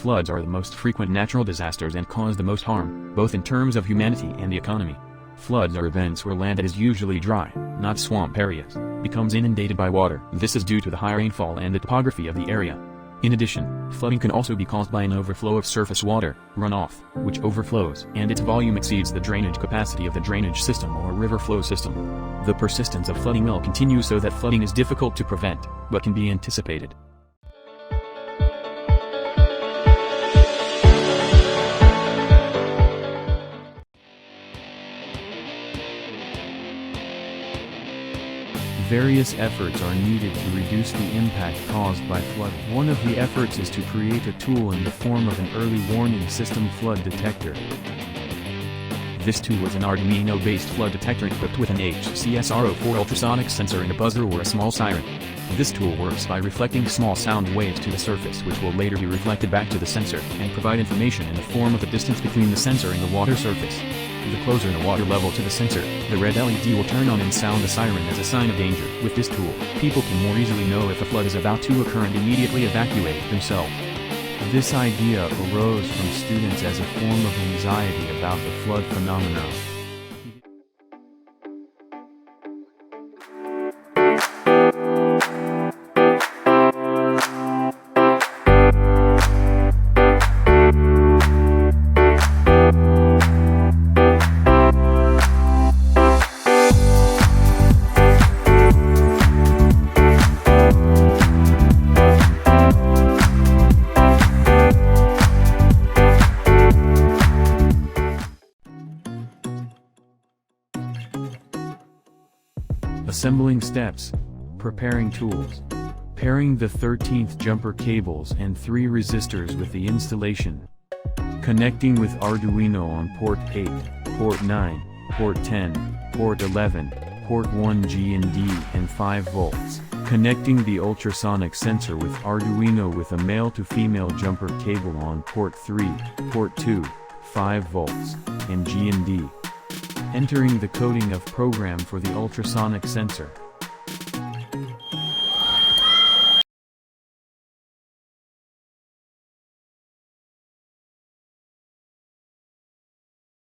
Floods are the most frequent natural disasters and cause the most harm, both in terms of humanity and the economy. Floods are events where land that is usually dry, not swamp areas, becomes inundated by water. This is due to the high rainfall and the topography of the area. In addition, flooding can also be caused by an overflow of surface water, runoff, which overflows and its volume exceeds the drainage capacity of the drainage system or river flow system. The persistence of flooding will continue, so that flooding is difficult to prevent, but can be anticipated. Various efforts are needed to reduce the impact caused by flooding. One of the efforts is to create a tool in the form of an early warning system flood detector. This tool is an Arduino-based flood detector equipped with an HCSR04 ultrasonic sensor and a buzzer or a small siren. This tool works by reflecting small sound waves to the surface, which will later be reflected back to the sensor and provide information in the form of the distance between the sensor and the water surface. The closer the water level to the sensor, the red LED will turn on and sound the siren as a sign of danger. With this tool, people can more easily know if a flood is about to occur and immediately evacuate themselves. This idea arose from students as a form of anxiety about the flood phenomenon. Assembling steps. Preparing tools. Pairing the 13th jumper cables and 3 resistors with the installation. Connecting with Arduino on port 8, port 9, port 10, port 11, port 1 G&D and 5 volts. Connecting the ultrasonic sensor with Arduino with a male to female jumper cable on port 3, port 2, 5 volts, and G&D. Entering the coding of program for the ultrasonic sensor.